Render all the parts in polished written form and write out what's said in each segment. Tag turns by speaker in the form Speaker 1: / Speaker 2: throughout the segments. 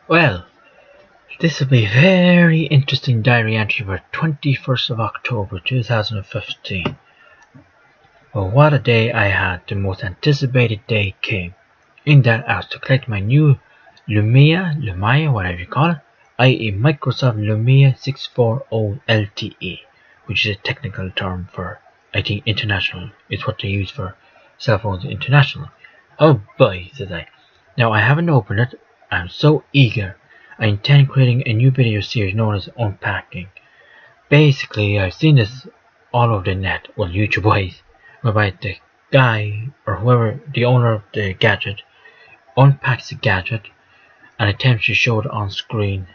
Speaker 1: Well, this will be a very interesting diary entry for 21st of October 2015. Well, what a day I had. The most anticipated day came. In that I was to collect my new Lumia, whatever you call it, i.e. Microsoft Lumia 640 LTE, which is a technical term for, I think, international. It's what they use for cell phones international. Oh boy, said I. Now I haven't opened it. I'm so eager. I intend creating a new video series known as Unpacking. Basically, I've seen this all over the net, well, YouTube wise, whereby the guy or whoever, the owner of the gadget, unpacks the gadget and attempts to show it on screen,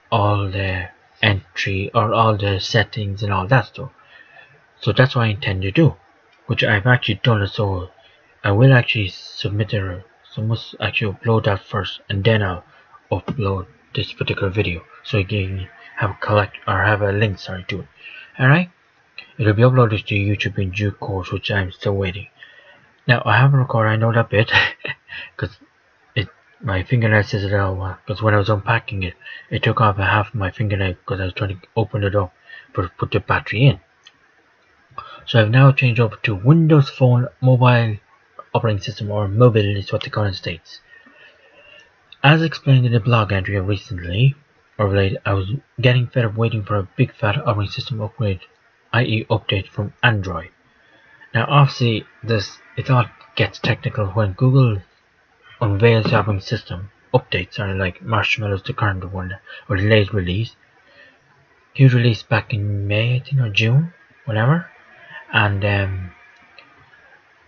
Speaker 1: all the entry or all the settings and all that stuff. So that's what I intend to do, which I've actually done it. So I will actually submit it, so I must actually upload that first and then I'll upload this particular video so you can have a link to it. Alright, it'll be uploaded to YouTube in due course, which I'm still waiting. Now I haven't recorded, I know that bit, because my fingernail says it all. Because when I was unpacking it, it took off half of my fingernail because I was trying to open it up, but put the battery in. So I've now changed over to Windows Phone Mobile Operating System, or mobile is what they call it in the States. As explained in a blog entry recently, or late, I was getting fed up waiting for a big fat operating system upgrade, i.e. update from Android. Now obviously it all gets technical when Google unveils the operating system. Updates are like Marshmallow's the current one, or the latest release. He was released back in May, I think, or June, whatever. And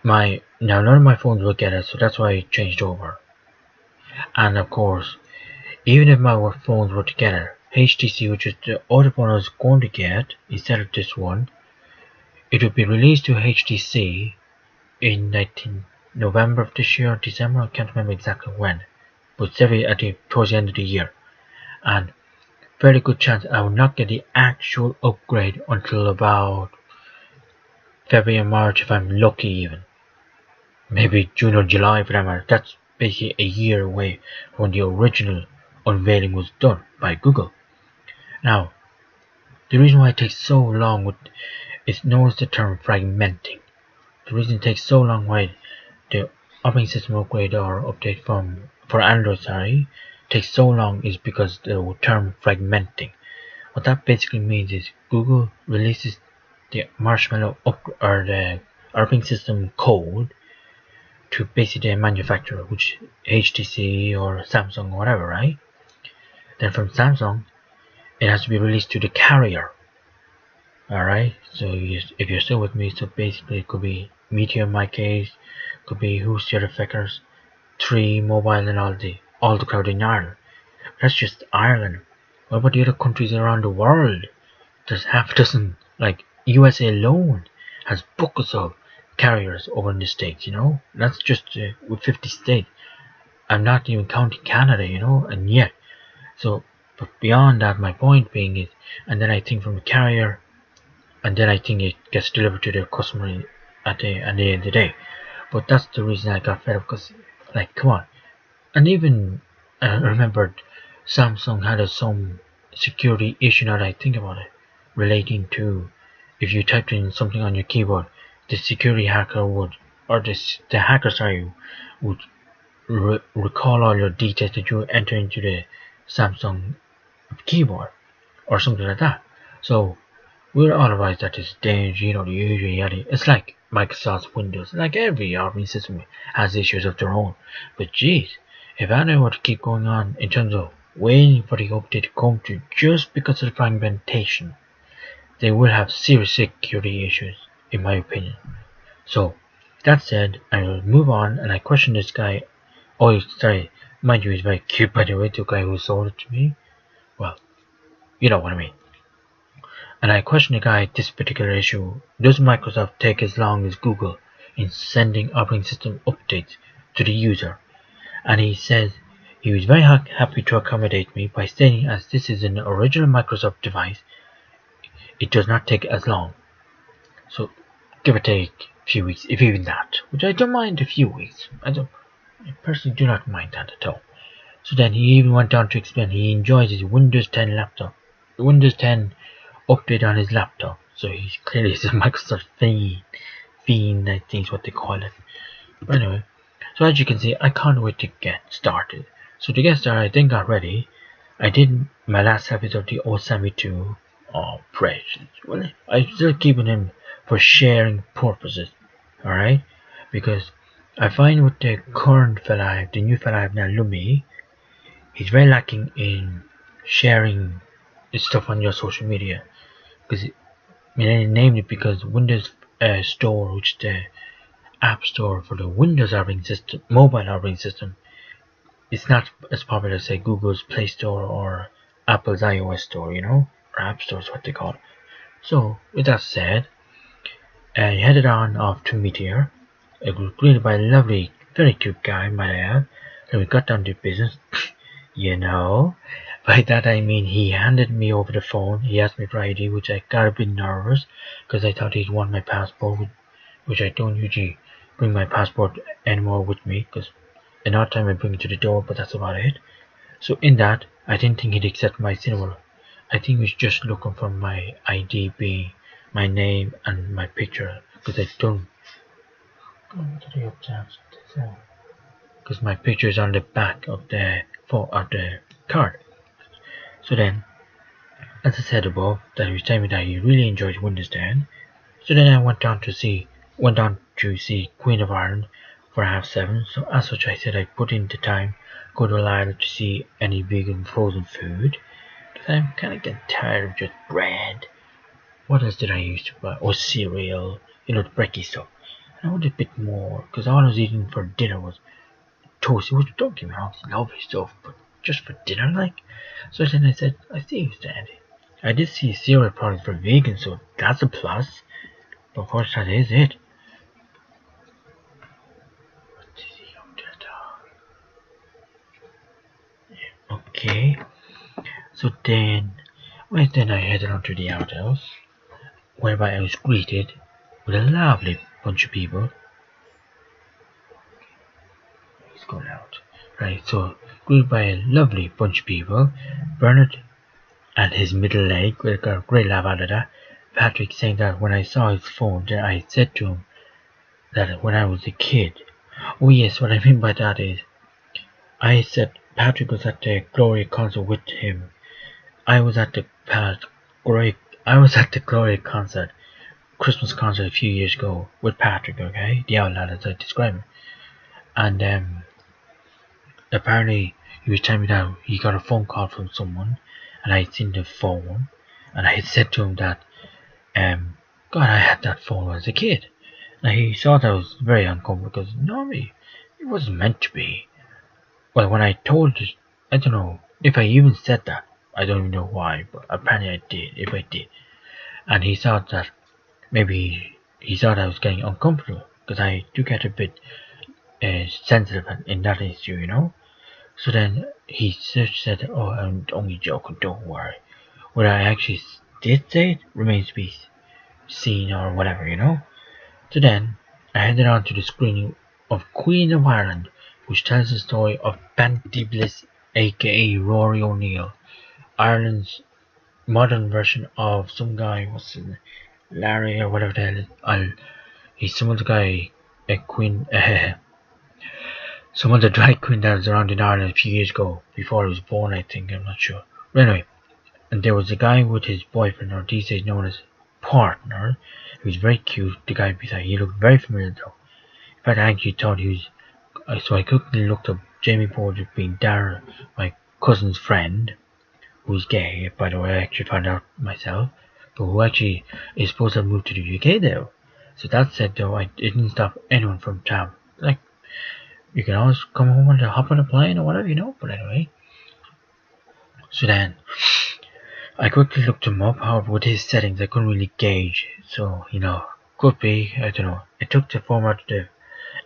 Speaker 1: now none of my phones will get it, so that's why I changed over. And of course, even if my phones were to get it, HTC, which is the other phone I was going to get instead of this one, it would be released to HTC in November of this year or December. I can't remember exactly when, but it's towards the end of the year. And fairly good chance I will not get the actual upgrade until about February or March if I'm lucky, even maybe June or July for that matter. That's basically a year away from when the original unveiling was done by Google. Now, the reason why it takes so long is known as the term fragmenting. The reason it takes so long why the operating system upgrade or update for Android takes so long is because the term fragmenting. What that basically means is Google releases the Marshmallow or the operating system code to basically a manufacturer, which HTC or Samsung or whatever, right? Then from Samsung, it has to be released to the carrier. Alright, so if you're still with me, so basically it could be Meteor in my case, could be Who's the Other Feckers, 3 Mobile and all the crowd in Ireland. That's just Ireland. What about the other countries around the world? There's half a dozen, like USA alone has buckets of carriers over in the States, That's just with 50 states. I'm not even counting Canada, and yet. So, but beyond that, my point being is, and then I think from the carrier, and then I think it gets delivered to the customer at the end of the day. But that's the reason I got fed up, because, like, come on. And even, I remembered Samsung had some security issue now that I think about it, relating to if you typed in something on your keyboard, the security hacker would, or the hacker, would recall all your details that you enter into the Samsung keyboard, or something like that. So, we're all advised that it's dangerous, the usual. It's like Microsoft's Windows, like every operating system has issues of their own. But geez, if I were to keep going on in terms of waiting for the update to come through just because of the fragmentation, they will have serious security issues, in my opinion. So, that said, I will move on, and I question this guy. Oh, sorry, mind you, he's very cute, by the way, the guy who sold it to me. Well, you know what I mean. And I question the guy this particular issue. Does Microsoft take as long as Google in sending operating system updates to the user? And he says he was very happy to accommodate me by stating, as this is an original Microsoft device, it does not take as long. So give or take a few weeks, if even that, which I don't mind a few weeks. I personally do not mind that at all. So then he even went on to explain he enjoys his Windows 10 laptop. The Windows 10 update on his laptop. So he's clearly a Microsoft fiend, I think is what they call it. But anyway, so as you can see, I can't wait to get started. So to get started, I then got ready. I did my last episode of the Osammy 2 Precious. Well, I'm still keeping him for sharing purposes, alright? Because I find with the current fella I have, the new fella I have now, Lumi, he's very lacking in sharing stuff on your social media. Because, I mean, I named it because Windows Store, which is the App Store for the Windows operating system, mobile operating system, it's not as popular as say Google's Play Store or Apple's iOS Store, or App Store is what they call it. So with that said, I headed on off to Meteor. It was greeted by a lovely, very cute guy, might I add. And we got down to business. By that I mean he handed me over the phone. He asked me for ID, which I got a bit nervous because I thought he'd want my passport, which I don't usually bring my passport anymore with me because in our time I bring it to the door, but that's about it. So in that, I didn't think he'd accept my symbol. I think he was just looking for my ID being my name and my picture, because I don't because my picture is on the back of the card. So then, as I said above, that he was telling me that he really enjoyed Windows 10. So then I went on to see Queen of Ireland for 7:30. So as such, I said I'd put in the time, go to Ireland to see any vegan frozen food, because I'm kind of getting tired of just bread. What else did I used to buy? Or cereal, the breaky stuff. And I wanted a bit more, because all I was eating for dinner was toast, which don't get me wrong, it's lovely stuff, but just for dinner, like. So then I said, I see you standing. I did see cereal products for vegan, so that's a plus. But of course, that is it. Okay. So then, I headed on to the outhouse, whereby I was greeted with a lovely bunch of people. He's going out. Right, so greeted by a lovely bunch of people. Bernard and his middle leg, we got a great laugh out of that. Patrick saying that when I saw his phone, that I said to him that when I was a kid. Oh yes, what I mean by that is, I said Patrick was at the Gloria concert with him. I was at the Gloria concert, Christmas concert a few years ago with Patrick, okay? The outlet as I described him. And apparently he was telling me that he got a phone call from someone, and I had seen the phone, and I had said to him that, God, I had that phone when I was a kid. And he thought I was very uncomfortable because normally it wasn't meant to be. Well, when I told it, I don't know if I even said that. I don't even know why, but apparently I did, if I did. And he thought that maybe he thought I was getting uncomfortable, because I do get a bit sensitive in that issue, So then he said, oh, I'm only joking, don't worry. Whether I actually did say it remains to be seen or whatever, So then I headed on to the screening of Queen of Ireland, which tells the story of Banty Bliss, aka Rory O'Neill, Ireland's modern version of some guy, what's his name, Larry or whatever the hell. He's some other guy, a queen, some other drag queen that was around in Ireland a few years ago, before he was born, I think, I'm not sure. But anyway, and there was a guy with his boyfriend, or these days known as partner, who was very cute, the guy beside. He looked very familiar though. In fact, I actually thought he was, so I quickly looked up Jamie Porter being Darren, my cousin's friend, who's gay, by the way. I actually found out myself, but who actually is supposed to have moved to the UK though. So that said though, I didn't stop anyone from traveling. Like, you can always come home and hop on a plane or whatever, but anyway. So then, I quickly looked him up. However, with his settings, I couldn't really gauge. So, could be, I don't know. It took the format to.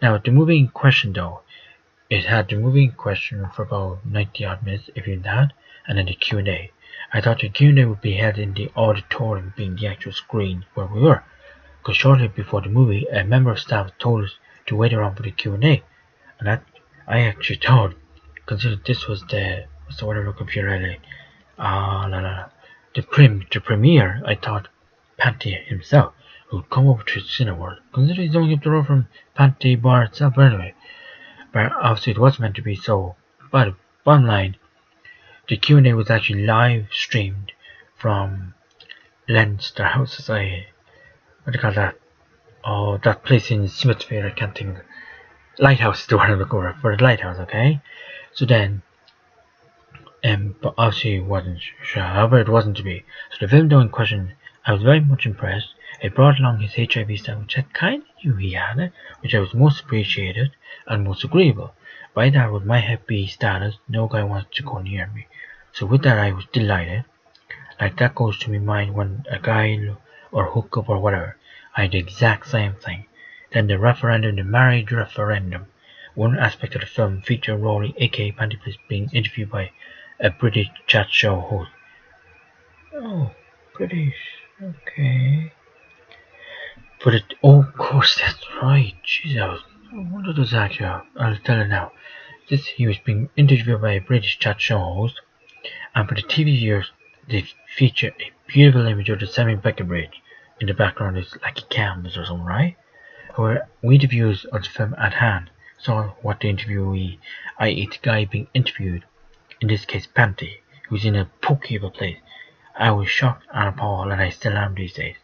Speaker 1: Now, the movie in question though, it had the movie in question for about 90 odd minutes, if even that, and then the Q&A. I thought the Q&A would be held in the auditorium, being the actual screen where we were, because shortly before the movie, a member of staff told us to wait around for the Q&A, and that I actually thought, consider this was what's the word I'm looking for really? The premiere. I thought Panty himself would come over to Cineworld. Consider he's only up the road from Panty Bar itself, but anyway. But obviously it was meant to be so. But bottom line, the Q&A was actually live streamed from Leinster House. What do you call that? Oh, that place in Smithfield. I can't think. Lighthouse is the word I'm looking for the lighthouse. Okay. So then, but obviously it wasn't sure. However, it wasn't to be. So the film doing question, I was very much impressed. It brought along his HIV status, which I kind of knew he had it, which I was most appreciated and most agreeable. By that, with my Hep B status, no guy wants to go near me. So with that, I was delighted. Like that goes to my mind when a guy or hook up or whatever. I had the exact same thing. Then the referendum, the marriage referendum. One aspect of the film featured Rory, aka Pantyplace, being interviewed by a British chat show host. Oh, British, okay. But of course, that's right. Jesus, what did this actually have? I'll tell you now. He was being interviewed by a British chat show host, and for the TV viewers, they feature a beautiful image of the Semi Becker Bridge. In the background is like a canvas or something, right? However, we the viewers of the film at hand saw what the interviewee, i.e. the guy being interviewed, in this case Panty, who was in a pokey of a place. I was shocked and appalled, and I still am these days.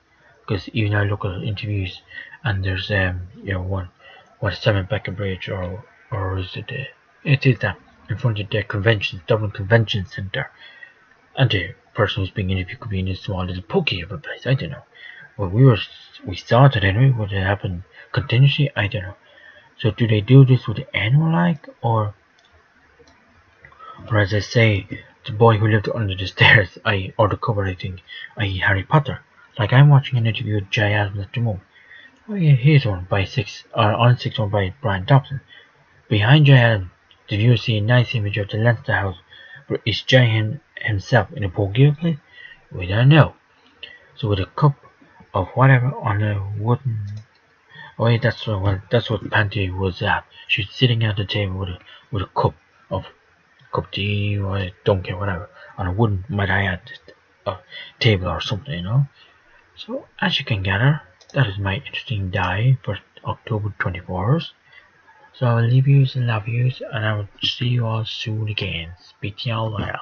Speaker 1: Because even I look at interviews and there's what Simon Becker Bridge or is it is that in front of the Dublin Convention Centre, and the person who's being interviewed could be in a small little pokey of a place. I don't know. Well, we started anyway. Would it happen continuously? I don't know. So do they do this with the annual like, or as I say, the boy who lived under the stairs, or the cover, I think, i.e. Harry Potter. Like I'm watching an interview with Jay Adams at the moment. Oh yeah, here's one by on 6 1 by Brian Dobson. Behind Jay Adams, the viewer see a nice image of the Leinster House, but is Jay himself in a pokey place? We don't know. So with a cup of whatever on a wooden. Oh yeah, that's what Panty was at. She's sitting at the table with a cup of tea or I don't care whatever on a wooden, might I add, table or something, you know. So as you can gather, that is my interesting dive for October 24th. So I will leave yous and love yous, and I will see you all soon again. Speak to y'all later.